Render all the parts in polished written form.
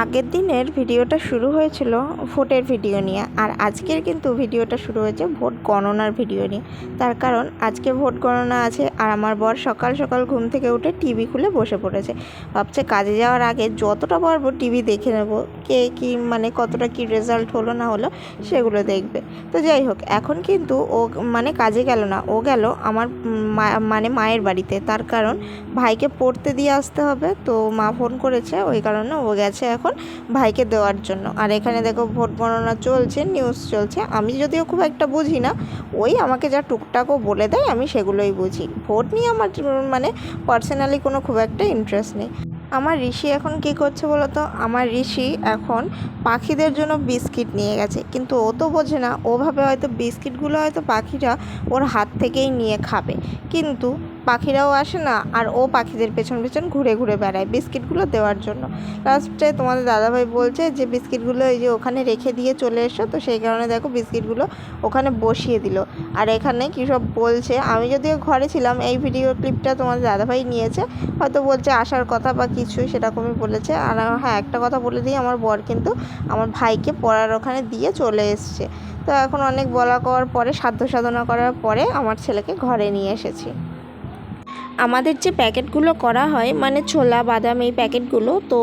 আগের দিনের ভিডিওটা শুরু হয়েছিল ভোটের ভিডিও নিয়ে, আর আজকের কিন্তু ভিডিওটা শুরু হয়েছে ভোট গণনার ভিডিও নিয়ে। তার কারণ আজকে ভোট গণনা আছে, আর আমার বর সকাল সকাল ঘুম থেকে উঠে টিভি খুলে বসে পড়েছে। ভাবছে কাজে যাওয়ার আগে যতটা পারবো টিভি দেখে নেব, কে কী মানে কতটা কী রেজাল্ট হলো না হলো সেগুলো দেখবে। তো যাই হোক, এখন কিন্তু ও মানে কাজে গেল না, ও গেল আমার মায়ের বাড়িতে। তার কারণ ভাইকে পড়তে দিয়ে আসতে হবে, তো মা ফোন করেছে, ওই কারণে ও গেছে এখন ভাইকে দেওয়ার জন্য। আর এখানে দেখো ভোট গণনা চলছে, নিউজ চলছে। আমি যদিও খুব একটা বুঝি না, ওই আমাকে যা টুকটাকও বলে দেয় আমি সেগুলোই বুঝি। ভোট নিয়ে আমার মানে পার্সোনালি কোনো খুব একটা ইন্টারেস্ট নেই। আমার ঋষি এখন কী করছে বলো তো? আমার ঋষি এখন পাখিদের জন্য বিস্কিট নিয়ে গেছে, কিন্তু ও তো বোঝে না, ওভাবে হয়তো বিস্কিটগুলো হয়তো পাখিরা ওর হাত থেকেই নিয়ে খাবে, কিন্তু পাখিরাও আসে না, আর ও পাখিদের পেছন পেছন ঘুরে ঘুরে বেড়ায় বিস্কিটগুলো দেওয়ার জন্য। লাস্টে তোমাদের দাদাভাই বলছে যে বিস্কিটগুলো এই যে ওখানে রেখে দিয়ে চলে এসো, তো সেই কারণে দেখো বিস্কিটগুলো ওখানে বসিয়ে দিল। আর এখানে কী সব বলছে, আমি যদিও ঘরে ছিলাম, এই ভিডিও ক্লিপটা তোমাদের দাদাভাই নিয়েছে, হয়তো বলছে আসার কথা বা কিছু সেরকমই বলেছে। আর হ্যাঁ, একটা কথা বলে দিই, আমার বর কিন্তু আমার ভাইকে পড়ার ওখানে দিয়ে চলে এসছে। তো এখন অনেক বলা করার পরে, সাধ্য সাধনা করার পরে আমার ছেলেকে ঘরে নিয়ে এসেছি। আমাদের যে প্যাকেটগুলো করা হয় মানে ছোলা বাদাম এই প্যাকেটগুলো, তো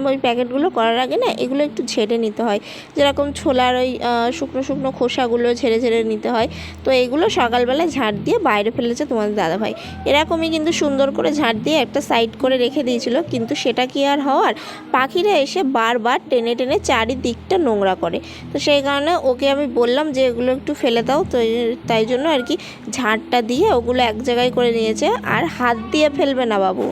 ওই প্যাকেটগুলো করার আগে না এগুলো একটু ঝেড়ে নিতে হয়। যেরকম ছোলার ওই শুকনো শুকনো খোসাগুলো ঝেড়ে ঝেড়ে নিতে হয়। তো এগুলো সকালবেলায় ঝাড় দিয়ে বাইরে ফেলেছে তোমাদের দাদাভাই। এরকমই কিন্তু সুন্দর করে ঝাড় দিয়ে একটা সাইড করে রেখে দিয়েছিল, কিন্তু সেটা কি আর হওয়ার, পাখিরা এসে বারবার টেনে টেনে চারিদিকটা নোংরা করে। তো সেই কারণে ওকে আমি বললাম যে এগুলো একটু ফেলে দাও, তো তাই জন্য আর কি ঝাড়টা দিয়ে ওগুলো এক জায়গায় করে নিয়েছে। আর হাত দিয়ে ফেলবে না বাবু।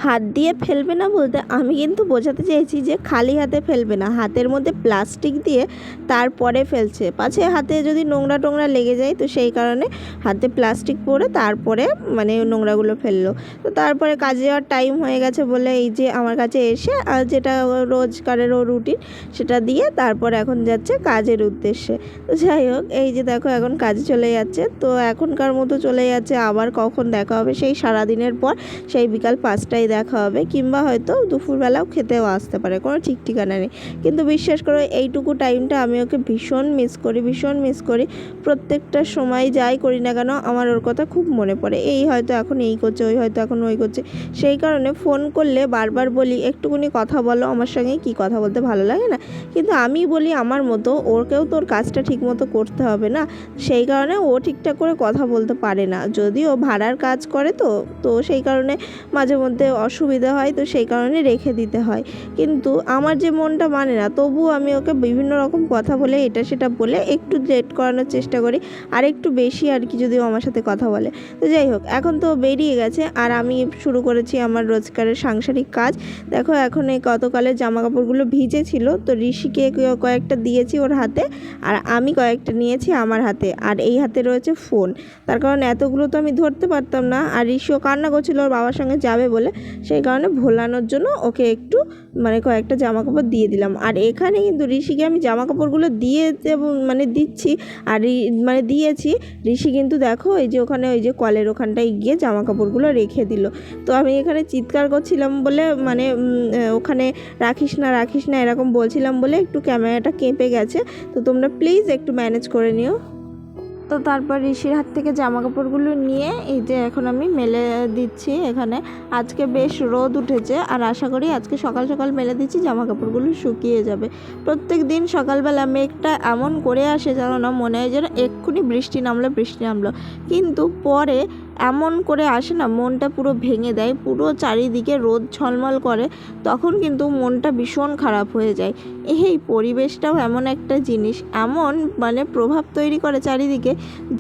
হাত দিয়ে ফেলবে না বলতে আমি কিন্তু বোঝাতে চেয়েছি যে খালি হাতে ফেলবে না, হাতের মধ্যে প্লাস্টিক দিয়ে তারপরে ফেলছে, পাছে হাতে যদি নোংরা টোংরা লেগে যায়, তো সেই কারণে হাতে প্লাস্টিক পরে তারপরে মানে নোংরাগুলো ফেললো। তো তারপরে কাজে যাওয়ার টাইম হয়ে গেছে বলে এই যে আমার কাছে এসে যেটা রোজকারের ও রুটিন সেটা দিয়ে তারপর এখন যাচ্ছে কাজের উদ্দেশ্যে। তো যাই হোক, এই যে দেখো এখন কাজে চলে যাচ্ছে। তো এখনকার মতো চলে যাচ্ছে, আবার কখন দেখা হবে সেই সারাদিনের পর, সেই বিকাল 5টায় দেখা হবে, কিংবা হয়তো দুপুরবেলাও খেতেও আসতে পারে, কোনো ঠিক ঠিকানা নেই। কিন্তু বিশ্বাস করো এইটুকু টাইমটা আমি ওকে ভীষণ মিস করি, ভীষণ মিস করি। প্রত্যেকটা সময় যাই করি না কেন আমার ওর কথা খুব মনে পড়ে। এই হয়তো এখন এই করছে, ওই হয়তো এখন ওই করছে, সেই কারণে ফোন করলে বারবার বলি একটুখানি কথা বলো আমার সঙ্গে, কি কথা বলতে ভালো লাগে না? কিন্তু আমি বলি আমার মতো ওরকেও তোর কাজটা ঠিক মতো করতে হবে না, সেই কারণে ও ঠিকঠাক করে কথা বলতে পারে না। যদিও ভাড়ার কাজ করে, তো তো সেই কারণে মাঝে মধ্যে অসুবিধা হয়, তো সেই কারণে রেখে দিতে হয়। কিন্তু আমার যে মনটা মানে না, তবুও আমি ওকে বিভিন্ন রকম কথা বলে এটা সেটা বলে একটু লেট করানোর চেষ্টা করি, আর একটু বেশি আর কি, যদিও আমার সাথে কথা বলে। তো যাই হোক, এখন তো বেরিয়ে গেছে, আর আমি শুরু করেছি আমার রোজকারের সাংসারিক কাজ। দেখো এখন এই গতকালের জামা কাপড়গুলো ভিজে ছিল, তো ঋষিকে কয়েকটা দিয়েছি ওর হাতে, আর আমি কয়েকটা নিয়েছি আমার হাতে, আর এই হাতে রয়েছে ফোন। তার কারণ এতগুলো তো আমি ধরতে পারতাম না, আর ঋষিও কান্না করছিল ওর বাবার সঙ্গে যাবে বলে, সেই কারণে ভোলানোর জন্য ওকে একটু মানে কয়েকটা জামা কাপড় দিয়ে দিলাম। আর এখানে কিন্তু ঋষিকে আমি জামা কাপড়গুলো দিয়ে মানে দিচ্ছি, আর মানে দিয়েছি। ঋষি কিন্তু দেখো এই যে ওখানে ওই যে কলের ওখানটায় গিয়ে জামা কাপড়গুলো রেখে দিল। তো আমি এখানে চিৎকার করছিলাম বলে মানে ওখানে রাখিস না রাখিস না এরকম বলছিলাম বলে একটু ক্যামেরাটা কেঁপে গেছে, তো তোমরা প্লিজ একটু ম্যানেজ করে নিও। তো তারপর ঋষির হাত থেকে জামা কাপড়গুলো নিয়ে এই যে এখন আমি মেলে দিচ্ছি। এখানে আজকে বেশ রোদ উঠেছে, আর আশা করি আজকে সকাল সকাল মেলে দিচ্ছি, জামা কাপড়গুলো শুকিয়ে যাবে। প্রত্যেক দিন সকালবেলা মেঘটা এমন করে আসে জানো না, মনে হয় যেন এক্ষুনি বৃষ্টি নামলো, কিন্তু পরে এমন করে আসে না, মনটা পুরো ভেঙে দেয়, পুরো চারিদিকে রোদ ঝলমল করে, তখন কিন্তু মনটা ভীষণ খারাপ হয়ে যায়। এই পরিবেশটাও এমন একটা জিনিস, এমন মানে প্রভাব তৈরি করে চারিদিকে,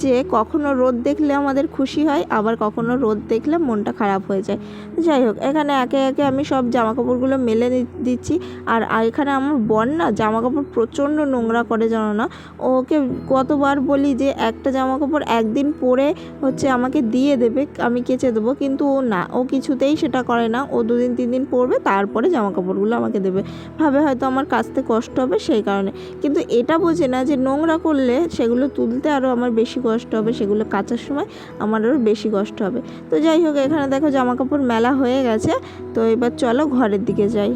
যে কখনো রোদ দেখলে আমাদের খুশি হয়, আবার কখনো রোদ দেখলে মনটা খারাপ হয়ে যায়। যাই হোক, এখানে একে একে আমি সব জামাকাপড়গুলো মেলে দিচ্ছি। আর এখানে আমার বোন না জামাকাপড় প্রচণ্ড নোংরা করে জানো না। ওকে কতবার বলি যে একটা জামাকাপড় একদিন পরে হচ্ছে আমাকে দিয়ে দেবে, আমি কেচে দেবো, কিন্তু ও না, ও কিছুতেই সেটা করে না। ও 2 দিন 3 দিন পরবে, তারপরে জামাকাপড়গুলো আমাকে দেবে, ভাবে হয়তো আমার কাচতে কষ্ট হবে সেই কারণে। কিন্তু এটা বোঝে না যে নোংরা করলে সেগুলো তুলতে আরও আমার বেশি কষ্ট হবে, সেগুলো কাচার সময় আমার আরও বেশি কষ্ট হবে। তো যাই হোক, এখানে দেখো জামাকাপড় মেলা হয়ে গেছে, তো এবার চলো ঘরের দিকে যাই।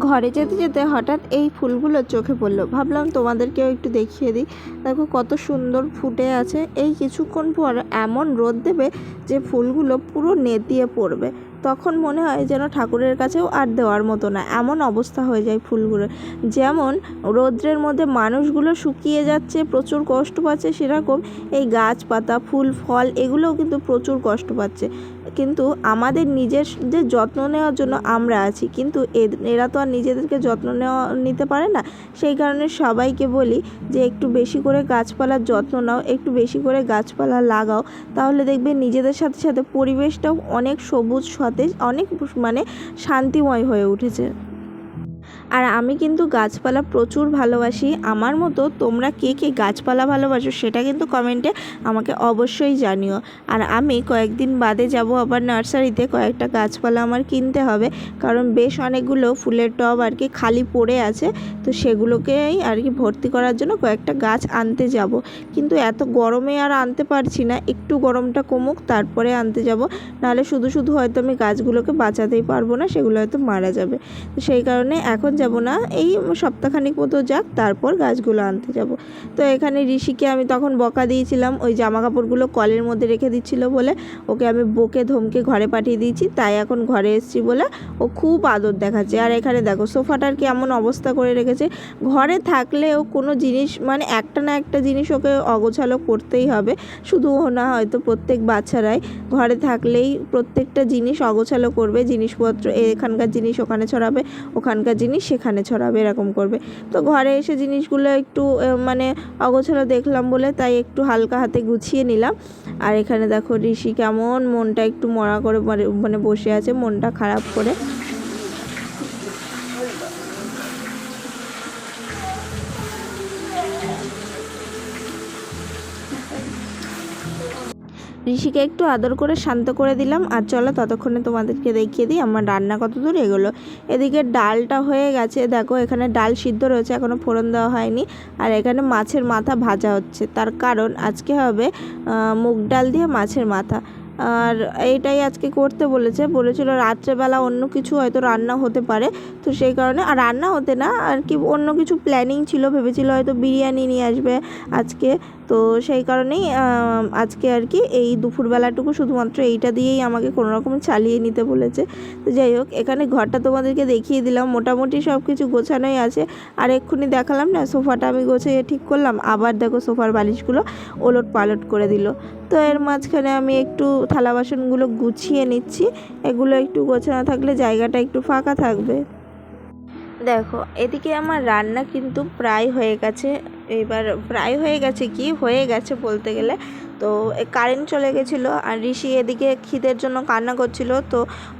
ঘরে যেতে যেতে হঠাৎ এই ফুলগুলো চোখে পড়লো, ভাবলাম তোমাদেরকেও একটু দেখিয়ে দিই। দেখো কত সুন্দর ফুটে আছে। এই কিছুক্ষণ পর এমন রোদ দেবে যে ফুলগুলো পুরো নেতিয়ে পড়বে, তখন মনে হয় যেন ঠাকুরের কাছেও আর দেওয়ার মতো না, এমন অবস্থা হয়ে যায় ফুলগুলো। যেমন রৌদ্রের মধ্যে মানুষগুলো শুকিয়ে যাচ্ছে, প্রচুর কষ্ট পাচ্ছে, সেরকম এই গাছপাতা ফুল ফল এগুলোও কিন্তু প্রচুর কষ্ট পাচ্ছে। কিন্তু আমাদের নিজেদের যত্ন নেওয়ার জন্য আমরা আছি, কিন্তু এরা তো আর নিজেদেরকে যত্ন নিতে পারে না। সেই কারণে সবাইকে বলি যে একটু বেশি করে গাছপালার যত্ন নাও, একটু বেশি করে গাছপালা লাগাও, তাহলে দেখবে নিজেদের সাথে সাথে পরিবেশটাও অনেক সবুজ সতেজ, অনেক শান্তিময় হয়ে উঠেছে। আর আমি কিন্তু গাছপালা প্রচুর ভালোবাসি। আমার মতো তোমরা কে কে গাছপালা ভালোবাসো সেটা কিন্তু কমেন্টে আমাকে অবশ্যই জানিও। আর আমি কয়েকদিন বাদে যাব আবার নার্সারিতে, কয়েকটা গাছপালা আমার কিনতে হবে, কারণ বেশ অনেকগুলো ফুলের টব আর কি খালি পড়ে আছে, তো সেগুলোকেই আর কি ভর্তি করার জন্য কয়েকটা গাছ আনতে যাব। কিন্তু এত গরমে আর আনতে পারছি না, একটু গরমটা কমুক তারপরে আনতে যাব, নাহলে শুধু শুধু হয়তো আমি গাছগুলোকে বাঁচাতেই পারবো না, সেগুলো হয়তো মারা যাবে। তো সেই কারণে এখন যাব না, এই সপ্তাহখানিক মতো যাক, তারপর গাছগুলো আনতে যাব। তো এখানে ঋষিকে আমি তখন বকা দিয়েছিলাম, ওই জামা কাপড়গুলো কলের মধ্যে রেখে দিচ্ছিল বলে ওকে আমি বকে ধমকে ঘরে পাঠিয়ে দিয়েছি, তাই এখন ঘরে এসেছি বলে ও খুব আদর দেখাচ্ছে। আর এখানে দেখো সোফাটার কেমন অবস্থা করে রেখেছে। ঘরে থাকলেও কোনো জিনিস মানে একটা না একটা জিনিস ওকে অগোছালো করতেই হবে, শুধু ও না, হয়তো প্রত্যেক বাচ্চারাই ঘরে থাকলেই প্রত্যেকটা জিনিস অগোছালো করবে, জিনিসপত্র এখানকার জিনিস ওখানে ছড়াবে, ওখানকার জিনিস সেখানে ছড়াবে, এরকম করবে। তো ঘরে এসে জিনিসগুলো একটু মানে অগোছালো দেখলাম বলে তাই একটু হালকা হাতে গুছিয়ে নিলাম। আর এখানে দেখো ঋষি কেমন মনটা একটু মরা করে মানে বসে আছে, মনটা খারাপ করে। ঋষিকে একটু আদর করে শান্ত করে দিলাম। আর চলো ততক্ষণে তোমাদেরকে দেখিয়ে দিই আমার রান্না কত দূর এগোলো। এদিকে ডালটা হয়ে গেছে, দেখো এখানে ডাল সিদ্ধ রয়েছে, এখনও ফোড়ন দেওয়া হয়নি। আর এখানে মাছের মাথা ভাজা হচ্ছে, তার কারণ আজকে হবে মুগ ডাল দিয়ে মাছের মাথা। আর এইটাই আজকে করতে বলেছিল রাত্রেবেলা অন্য কিছু হয়তো রান্না হতে পারে, তো সেই কারণে, আর রান্না হতে না আর কি, অন্য কিছু প্ল্যানিং ছিল, ভেবেছিল হয়তো বিরিয়ানি নিয়ে আসবে আজকে, তো সেই কারণেই আজকে আর কি এই দুপুরবেলাটুকু শুধুমাত্র এইটা দিয়েই আমাকে কোনো রকম চালিয়ে নিতে বলেছে। তো যাই হোক, এখানে ঘরটা তোমাদেরকে দেখিয়ে দিলাম, মোটামুটি সব কিছু গোছানোই আছে। আর এক্ষুনি দেখালাম না সোফাটা আমি গোছিয়ে ঠিক করলাম, আবার দেখো সোফার বালিশগুলো ওলট পালট করে দিল। তো এর মাঝখানে আমি একটু থালা বাসনগুলো গুছিয়ে নিচ্ছি, এগুলো একটু গোছানো থাকলে জায়গাটা একটু ফাঁকা থাকবে। দেখো এদিকে আমার রান্না কিন্তু প্রায় হয়ে গেছে, এবার প্রায় হয়ে গেছে কি হয়ে গেছে বলতে গেলে। তো কারেন্ট চলে গেছিলো আর ঋষি এদিকে খিদের জন্য কান্না করছিল, তো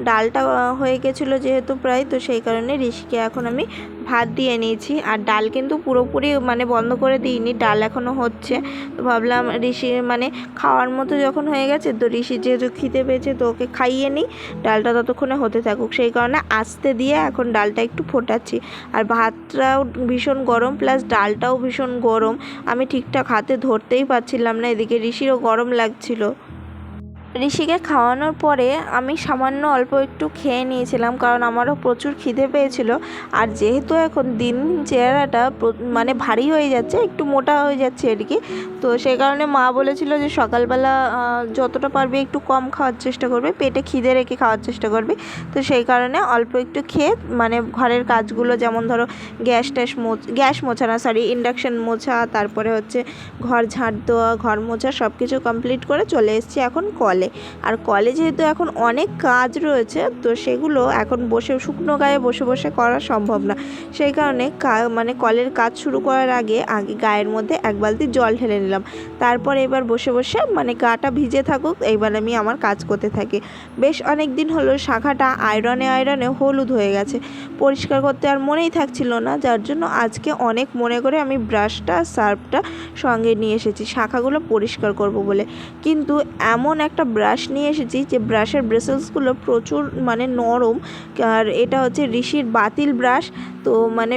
ডালটা হয়ে গেছিলো যেহেতু প্রায়, তো সেই কারণে ঋষিকে এখন আমি ভাত দিয়ে নিয়েছি। আর ডাল কিন্তু পুরোপুরি মানে বন্ধ করে দিইনি, ডাল এখনও হচ্ছে। তো ভাবলাম ঋষি মানে খাওয়ার মতো যখন হয়ে গেছে, তো ঋষি যেহেতু খিদে পেয়েছে তো ওকে খাইয়ে নিই, ডালটা ততক্ষণে হতে থাকুক, সেই কারণে আস্তে দিয়ে এখন ডালটা একটু ফোটাচ্ছি। আর ভাতটাও ভীষণ গরম, প্লাস ডালটাও ভীষণ গরম, আমি ঠিকঠাক হাতে ধরতেই পারছিলাম না, এদিকে ঋষিরও গরম লাগছিল। ঋষিকে খাওয়ানোর পরে আমি সামান্য অল্প একটু খেয়ে নিয়েছিলাম, কারণ আমারও প্রচুর খিদে পেয়েছিল। আর যেহেতু এখন দিন দিন চেহারাটা মানে ভারী হয়ে যাচ্ছে, একটু মোটা হয়ে যাচ্ছে আর কি, তো সেই কারণে মা বলেছিল যে সকালবেলা যতটা পারবে একটু কম খাওয়ার চেষ্টা করবে, পেটে খিদে রেখে খাওয়ার চেষ্টা করবে। তো সেই কারণে অল্প একটু খেয়ে মানে ঘরের কাজগুলো, যেমন ধরো গ্যাস মোছা না সরি ইন্ডাকশান মোছা, তারপরে হচ্ছে ঘর ঝাঁট দেওয়া, ঘর মোছা, সব কিছু কমপ্লিট করে চলে এসেছি এখন কলে। আর কলে যেহেতু এখন অনেক কাজ রয়েছে, তো সেগুলো এখন বসে শুকনো গায়ে বসে বসে করা সম্ভব না, সেই কারণে মানে কলের কাজ শুরু করার আগে গায়ের মধ্যে এক বালতি জল ঢেলে নিলাম, তারপর এবার বসে বসে মানে গাটা ভিজে থাকুক, এইবার আমি আমার কাজ করতে থাকি। বেশ অনেক দিন হলো শাখাটা আয়রনে হলুদ হয়ে গেছে, পরিষ্কার করতে আর মনেই থাকছিল না, যার জন্য আজকে অনেক মনে করে আমি ব্রাশটা সার্ফটা সঙ্গে নিয়ে এসেছি শাখাগুলো পরিষ্কার করব বলে। কিন্তু এমন একটা ব্রাশ নিয়ে এসেছি, যে ব্রাশের ব্রেসেলসগুলো প্রচুর মানে নরম। আর এটা হচ্ছে ঋষির বাতিল ব্রাশ। তো মানে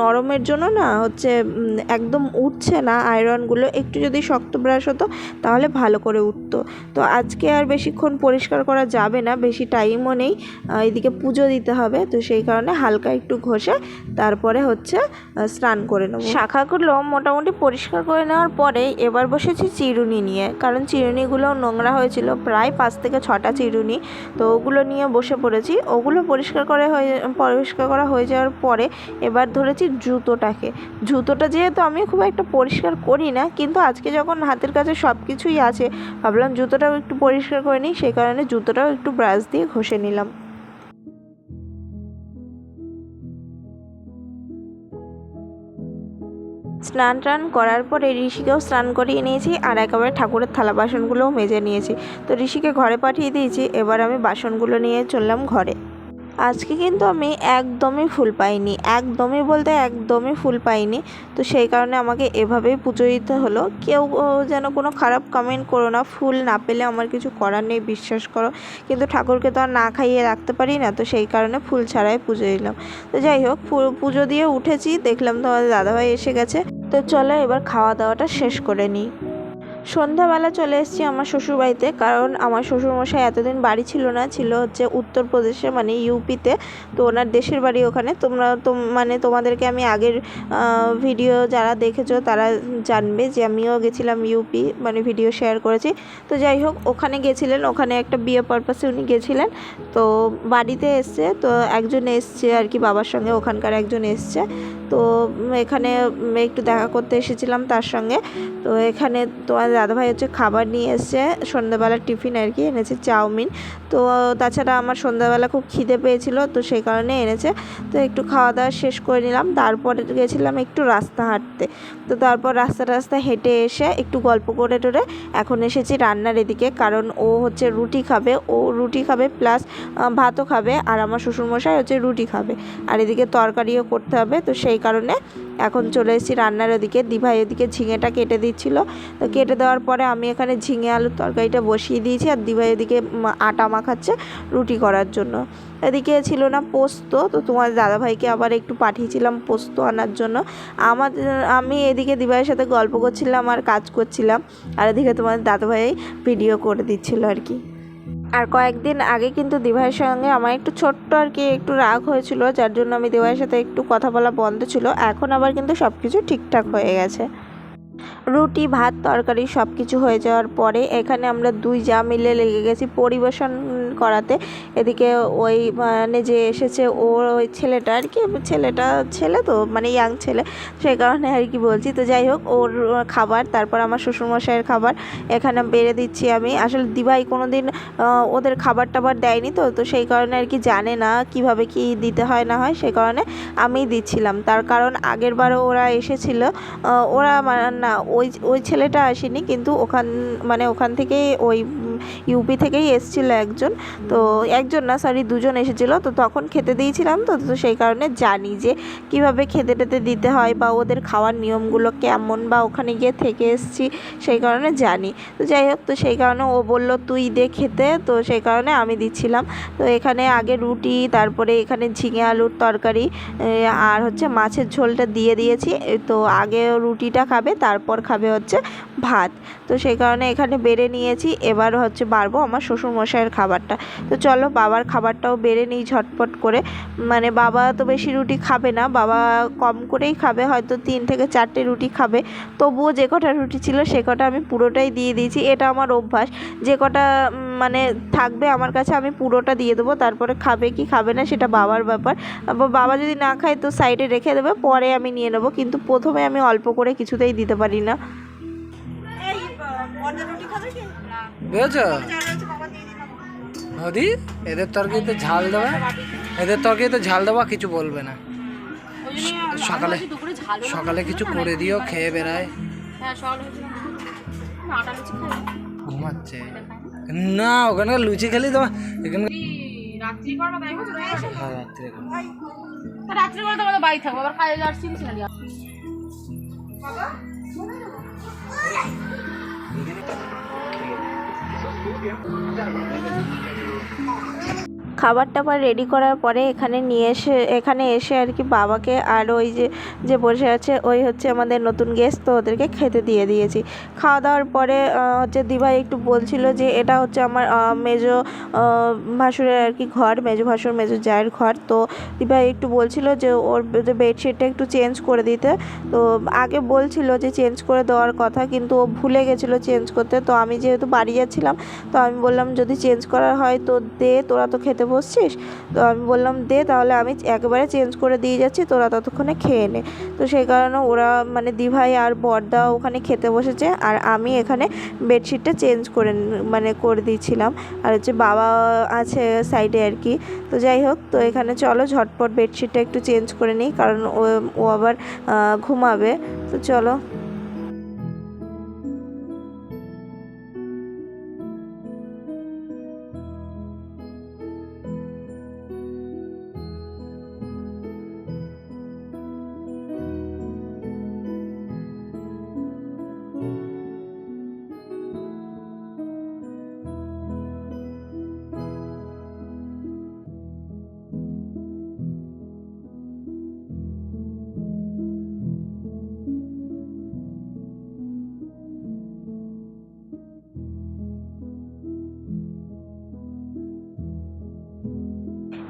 নরমের জন্য না হচ্ছে একদম উঠছে না আয়রনগুলো। একটু যদি শক্ত ব্রাশ হতো তাহলে ভালো করে উঠতো। তো আজকে আর বেশিক্ষণ পরিষ্কার করা যাবে না, বেশি টাইমও নেই, এদিকে পুজো দিতে হবে। তো সেই কারণে হালকা একটু ঘষে তারপরে হচ্ছে স্নান করে নেব। শাখাগুলো মোটামুটি পরিষ্কার করে নেওয়ার পরে এবার বসেছি চিরুনি নিয়ে, কারণ চিরুনিগুলো নোংরা হয়েছিল, প্রায় 5 থেকে 6টা চিরুনি। তো ওগুলো নিয়ে বসে পড়েছি। ওগুলো পরিষ্কার করা হয়ে যাওয়ার পরে এবার ধরেছি জুতোটা যেহেতু আমি খুব একটা পরিষ্কার করি না, কিন্তু আজকে যখন হাতের কাছে সব কিছুই আছে ভাবলাম জুতোটাও একটু পরিষ্কার করে নিই, সেই কারণে জুতোটাও একটু ব্রাশ দিয়ে ঘষে নিলাম। স্নান টান করার পরে ঋষিকেও স্নান করিয়ে নিয়েছি, আর একেবারে ঠাকুরের থালা বাসনগুলোও মেজে নিয়েছি। তো ঋষিকে ঘরে পাঠিয়ে দিয়েছি, এবার আমি বাসনগুলো নিয়ে চললাম ঘরে। আজকে কিন্তু আমি একদমই ফুল পাইনি, একদমই বলতে একদমই ফুল পাইনি। তো সেই কারণে আমাকে এভাবেই পুজো দিতে হলো। কেউ যেন কোনো খারাপ কমেন্ট করো না, ফুল না পেলে আমার কিছু করার নেই, বিশ্বাস করো। কিন্তু ঠাকুরকে তো আর না খাইয়ে রাখতে পারি না, তো সেই কারণে ফুল ছাড়াই পুজো দিলাম। তো যাই হোক, পুজো দিয়ে উঠেছি, দেখলাম তোমাদের দাদাভাই এসে গেছে। তো চলো এবার খাওয়া দাওয়াটা শেষ করে নিই। সন্ধ্যাবেলা চলে এসেছি আমার শ্বশুরবাড়িতে, কারণ আমার শ্বশুরমশাই এতদিন বাড়ি ছিল না, ছিল হচ্ছে উত্তরপ্রদেশে মানে ইউপিতে। তো ওনার দেশের বাড়ি ওখানে। মানে তোমাদেরকে আমি আগের ভিডিও যারা দেখেছো তারা জানবে যে আমিও গেছিলাম ইউপি, মানে ভিডিও শেয়ার করেছি। তো যাই হোক, ওখানে গেছিলেন, ওখানে একটা বিয়ে পারপাসে উনি গেছিলেন। তো বাড়িতে এসছে, তো একজন এসছে আর কি বাবার সঙ্গে, ওখানকার একজন এসছে। তো এখানে একটু দেখা করতে এসেছিলাম তার সঙ্গে। তো এখানে তোমার দাদাভাই হচ্ছে খাবার নিয়ে এসছে, সন্ধ্যাবেলার টিফিন আর কি, এনেছে চাউমিন। তো তাছাড়া আমার সন্ধ্যাবেলা খুব খিদে পেয়েছিল, তো সেই কারণে এনেছে। তো একটু খাওয়া দাওয়া শেষ করে নিলাম, তারপরে গেছিলাম একটু রাস্তা হাঁটতে। তো তারপর রাস্তা হেঁটে এসে একটু গল্প করে টোরে এখন এসেছি রান্নার এদিকে, কারণ ও হচ্ছে রুটি খাবে প্লাস ভাতও খাবে, আর আমার শ্বশুরমশাই হচ্ছে রুটি খাবে, আর এদিকে তরকারিও করতে হবে। তো সেই কারণে এখন চলে এসেছি রান্নার ওদিকে। দিভাই এদিকে ঝিঙেটা কেটে দিচ্ছিল। তো কেটে দেওয়ার পরে আমি এখানে ঝিঙে আলুর তরকারিটা বসিয়ে দিয়েছি, আর দিভাই এদিকে আটা মাখাচ্ছে রুটি করার জন্য। এদিকে ছিল না পোস্ত, তো তোমার দাদাভাইকে আবার একটু পাঠিয়েছিলাম পোস্ত আনার জন্য। আমি এদিকে দিভাইয়ের সাথে গল্প করছিলাম আর কাজ করছিলাম, আর এদিকে তোমার দাদাভাই ভিডিও করে দিচ্ছিল আর কি। আর কয়েকদিন আগে কিন্তু দিভাইয়ের সঙ্গে আমার একটু ছোট্ট আর কি একটু রাগ হয়েছিল, যার জন্য আমি দিভাইয়ের সাথে একটু কথা বলা বন্ধ ছিল। এখন আবার কিন্তু সব কিছু ঠিকঠাক হয়ে গেছে। রুটি ভাত তরকারি সব কিছু হয়ে যাওয়ার পরে এখানে আমরা দুই যা মিলে লেগে গেছি পরিবেশন করাতে। এদিকে ওই মানে যে এসেছে ওই ছেলেটা আর কি, ছেলে তো মানে ইয়াং ছেলে, সেই কারণে আর কি বলছি। তো যাই হোক, ওর খাবার, তারপর আমার শ্বশুরমশাইয়ের খাবার এখানে বেড়ে দিচ্ছি আমি। আসলে দিভাই কোনো দিন ওদের খাবার টাবার দেয়নি, তো সেই কারণে আর কি জানে না কিভাবে কি দিতে হয় না হয়, সেই কারণে আমিই দিচ্ছিলাম। তার কারণ আগের বারও ওরা এসেছিলো, ওরা না ওই ছেলেটা আসেনি, কিন্তু ওখান থেকেই ওই ইউপি থেকেই এসেছিলো একজন না সরি দুজন এসেছিলো। তো তখন খেতে দিয়েছিলাম, তো সেই কারণে জানি যে কীভাবে খেতে টেতে দিতে হয় বা ওদের খাওয়ার নিয়মগুলো কেমন, বা ওখানে গিয়ে থেকে এসেছি সেই কারণে জানি। তো যাই হোক, তো সেই কারণে ও বলল তুই দে খেতে, তো সেই কারণে আমি দিচ্ছিলাম। তো এখানে আগে রুটি, তারপরে এখানে ঝিঙে আলুর তরকারি আর হচ্ছে মাছের ঝোলটা দিয়ে দিয়েছি। তো আগে রুটিটা খাবে, তারপর খাবে হচ্ছে ভাত। তো সেই কারণে এখানে বেড়ে নিয়েছি, এবার হচ্ছে বাড়বো আমার শ্বশুরমশাইয়ের খাবারটা। তো চলো বাবার খাবারটাও বেড়ে নিই ঝটপট করে। মানে বাবা তো বেশি রুটি খাবে না, বাবা কম করেই খাবে, হয়তো 3 থেকে 4টে রুটি খাবে। তবুও যে কটা রুটি ছিল সে কটা আমি পুরোটাই দিয়ে দিয়েছি। এটা আমার অভ্যাস, যে কটা মানে থাকবে আমার কাছে আমি পুরোটা দিয়ে দেবো, তারপরে খাবে কি খাবে না সেটা বাবার ব্যাপার। বাবা যদি না খায় তো সাইডে রেখে দেবে, পরে আমি নিয়ে নেবো, কিন্তু প্রথমে আমি অল্প করে কিছুতেই দিতে পারি না। বুঝেছো নদী, এদের তরকারিতে ঝাল দেওয়া কিছু বলবে না। সকালে কিছু করে দিও, খেয়ে বেড়ায়। ঘুমাচ্ছে না, ওখানকার লুচি খেলি তোমার এখানে রাত্রি করে তোমাদের বাড়ি থাকবো, আবার কাজে যাচ্ছি না। খাবার টাবার রেডি করার পরে এখানে এসে আর কি বাবাকে আর ওই যে বসে আছে ওই হচ্ছে আমাদের নতুন গেস্ট, তো ওদেরকে খেতে দিয়ে দিয়েছি। খাওয়া দাওয়ার পরে হচ্ছে দিভাই একটু বলছিল যে এটা হচ্ছে আমার মেজো ভাসুরের আর কি ঘর, মেজো ভাসুর মেজো জায়ের ঘর। তো দিভাই একটু বলছিল যে ওর বেডশিটটা একটু চেঞ্জ করে দিতে। তো আগে বলছিল যে চেঞ্জ করে দেওয়ার কথা, কিন্তু ও ভুলে গেছিলো চেঞ্জ করতে। তো আমি যেহেতু বাড়ি যাচ্ছিলাম, তো আমি বললাম যদি চেঞ্জ করা হয় তো দে, তোরা তো খেতে বসছিস। তো আমি বললাম দে, তাহলে আমি একেবারে চেঞ্জ করে দিয়ে যাচ্ছি, তোরা ততক্ষণে খেয়ে নে। তো সেই কারণে ওরা মানে দিভাই আর বড়দা ওখানে খেতে বসেছে, আর আমি এখানে বেডশিটটা চেঞ্জ করে দিচ্ছিলাম। আর হচ্ছে বাবা আছে সাইডে আর কি। তো যাই হোক, তো এখানে চলো ঝটপট বেডশিটটা একটু চেঞ্জ করে নিই, কারণ ও আবার ঘুমাবে। তো চলো।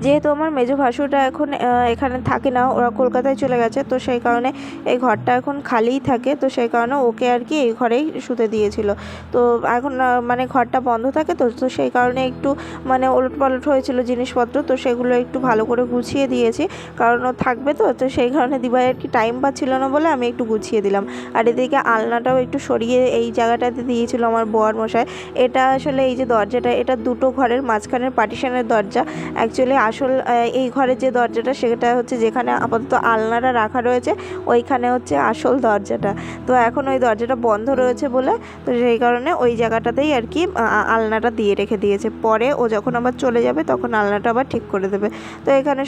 যেহেতু আমার মেজো ভাসুরটা এখন এখানে থাকে না, ওরা কলকাতায় চলে গেছে, তো সেই কারণে এই ঘরটা এখন খালিই থাকে। তো সেই কারণে ওকে আর কি এই ঘরেই শুতে দিয়েছিল। তো এখন মানে ঘরটা বন্ধ থাকে, তো সেই কারণে একটু মানে ওলটপালট হয়েছিল জিনিসপত্র, তো সেগুলো একটু ভালো করে গুছিয়ে দিয়েছি, কারণ ও থাকবে। তো সেই কারণে দিভাই আর কি টাইম পাচ্ছিল না বলে আমি একটু গুছিয়ে দিলাম। আর এদিকে আলনাটাও একটু সরিয়ে এই জায়গাটাতে দিয়েছিল আমার বর মশাই। এটা আসলে এই যে দরজাটা, এটা দুটো ঘরের মাঝখানের পার্টিশনের দরজা। অ্যাকচুয়ালি আসল এই ঘরের যে দরজাটা, সেটা হচ্ছে যেখানে আপাতত আলনাটা রাখা রয়েছে, ওইখানে হচ্ছে আসল দরজাটা। তো এখন ওই দরজাটা বন্ধ রয়েছে বলে, তো সেই কারণে ওই জায়গাটাতেই আর কি আলনাটা দিয়ে রেখে দিয়েছে। পরে ও যখন আবার চলে যাবে তখন আলনাটা আবার ঠিক করে দেবে। তো এখানে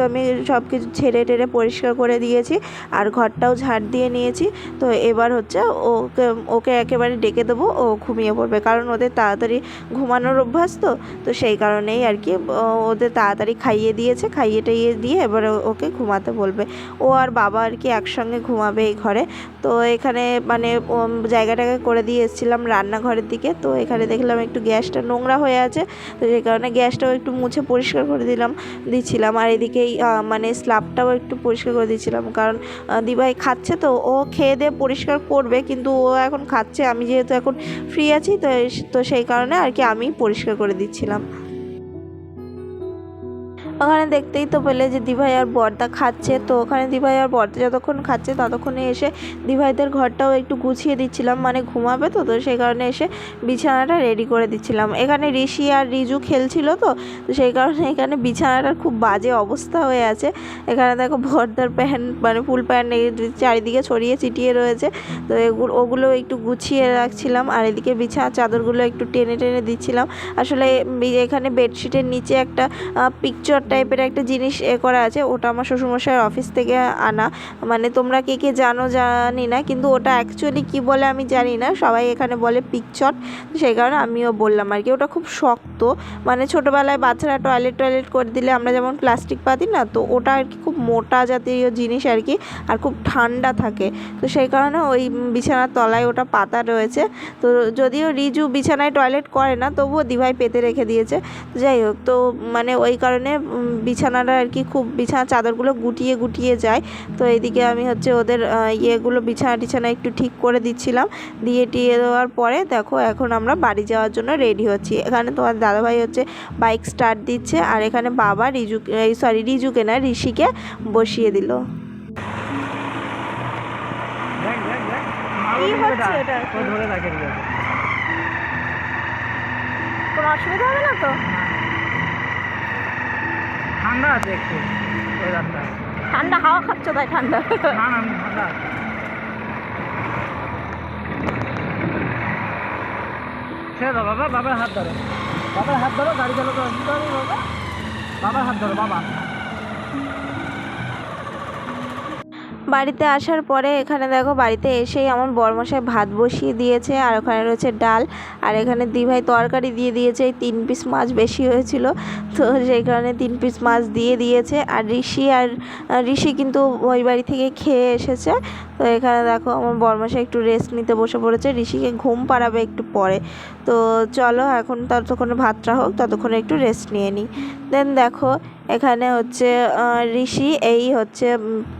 আমি সব কিছু ঝেড়ে টেড়ে পরিষ্কার করে দিয়েছি, আর ঘরটাও ঝাড় দিয়ে নিয়েছি। তো এবার হচ্ছে ওকে একেবারে ডেকে দেবো, ও ঘুমিয়ে পড়বে, কারণ ওদের তাড়াতাড়ি ঘুমানোর অভ্যাস। তো সেই কারণেই আর কি ওদের তাড়াতাড়ি খাইয়ে দিয়েছে, খাইয়ে টাইয়ে দিয়ে এবার ওকে ঘুমাতে বলবে। ও আর বাবা আর কি একসঙ্গে ঘুমাবে এই ঘরে। তো এখানে মানে জায়গাটাকে করে দিয়ে এসেছিলাম রান্নাঘরের দিকে। তো এখানে দেখলাম একটু গ্যাসটা নোংরা হয়ে আছে, তো সেই কারণে গ্যাসটাও একটু মুছে পরিষ্কার করে দিচ্ছিলাম। আর এদিকেই মানে স্ল্যাবটাও একটু পরিষ্কার করে দিচ্ছিলাম, কারণ দিভাই খাচ্ছে, তো ও খেয়ে দিয়ে পরিষ্কার করবে, কিন্তু ও এখন খাচ্ছে, আমি যেহেতু এখন ফ্রি আছি, তো সেই কারণে আর কি আমি পরিষ্কার করে দিচ্ছিলাম। ওখানে দেখতেই তো পেলে যে দিভাই আর বড়দা খাচ্ছে। তো ওখানে দিভাই আর বড়দা যতক্ষণ খাচ্ছে ততক্ষণে এসে দিভাইদের ঘরটাও একটু গুছিয়ে দিচ্ছিলাম, মানে ঘুমাবে তো সেই কারণে এসে বিছানাটা রেডি করে দিচ্ছিলাম। এখানে ঋষি আর রিজু খেলছিল, তো সেই কারণে এখানে বিছানাটার খুব বাজে অবস্থা হয়ে আছে। এখানে দেখো বড়দার প্যান্ট মানে ফুল প্যান্ট চারিদিকে ছড়িয়ে ছিটিয়ে রয়েছে। তো ওগুলো একটু গুছিয়ে রাখছিলাম, আর এদিকে বিছানার চাদরগুলো একটু টেনে টেনে দিচ্ছিলাম। আসলে এখানে বেডশিটের নিচে একটা পিকচার টাইপের একটা জিনিস করা আছে, ওটা আমার শ্বশুরমশাইয়ের অফিস থেকে আনা। মানে তোমরা কে কে জানো জানি না, কিন্তু ওটা অ্যাকচুয়ালি কি বলে আমি জানি না, সবাই এখানে বলে পিকচট। সেই কারণে আমিও বললাম আর কি। ওটা খুব শক্ত, মানে ছোটোবেলায় বাচ্চারা টয়লেট করে দিলে আমরা যেমন প্লাস্টিক পাতি না, তো ওটা আর কি খুব মোটা জাতীয় জিনিস আর কি, আর খুব ঠান্ডা থাকে। তো সেই কারণে ওই বিছানার তলায় ওটা পাতা রয়েছে। তো যদিও রিজু বিছানায় টয়লেট করে না, তবুও দিভাই পেতে রেখে দিয়েছে। যাই হোক, তো মানে ওই কারণে বিছানাটা আর কি খুব বিছানার চাদরগুলো গুটিয়ে যায়। তো এইদিকে আমি হচ্ছে ওদের ইয়েগুলো বিছানা একটু ঠিক করে দিচ্ছিলাম। দিয়ে টিয়ে দেওয়ার পরে দেখো এখন আমরা বাড়ি যাওয়ার জন্য রেডি হচ্ছি। এখানে তোমার দাদাভাই হচ্ছে বাইক স্টার্ট দিচ্ছে, আর এখানে বাবা রিজুকে না ঋষিকে বসিয়ে দিল। কোনো অসুবিধা হবে না তো? ঠান্ডা আছে একটু, ঠান্ডা হাওয়া খাচ্ছ তাই ঠান্ডা? ঠান্ডা ছেড়ে দাও বাবা, বাবার হাত ধরো, গাড়ি চালাতে অসুবিধা হবে বাবা, বাবার হাত ধরো বাবা। বাড়িতে আসার পরে এখানে দেখো বাড়িতে এসেই আমার বরমশাই ভাত বসিয়ে দিয়েছে আর ওখানে রয়েছে ডাল আর এখানে দিভাই তরকারি দিয়ে দিয়েছে। এই 3 পিস মাছ বেশি হয়েছিল তো সেই কারণে 3 পিস মাছ দিয়ে দিয়েছে। আর ঋষি কিন্তু ওই বাড়ি থেকে খেয়ে এসেছে। তো এখানে দেখো আমার বরমশাই একটু রেস্ট নিতে বসে পড়েছে, ঋষিকে ঘুম পাড়াবে একটু পরে। তো চলো এখন ততক্ষণে ভাতটা হোক, ততক্ষণে একটু রেস্ট নিয়ে নিই। দেন দেখো এখানে হচ্ছে ঋষি এই হচ্ছে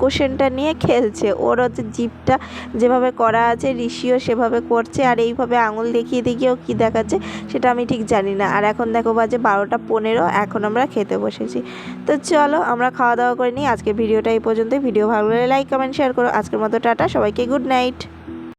কোশ্চেনটা নিয়ে খেলছে। ওর হচ্ছে জিভটা যেভাবে করা আছে ঋষিও সেভাবে করছে আর এইভাবে আঙুল দেখিয়ে দেখিয়েও কী দেখাচ্ছে সেটা আমি ঠিক জানি না। আর এখন দেখো বাজে 12টা 15, এখন আমরা খেতে বসেছি। তো চলো আমরা খাওয়া দাওয়া করে নিই। আজকে ভিডিওটা এই পর্যন্তই। ভিডিও ভালো লাগলে লাইক কমেন্ট শেয়ার করো। আজকের মতো টাটা, সবাইকে গুড নাইট।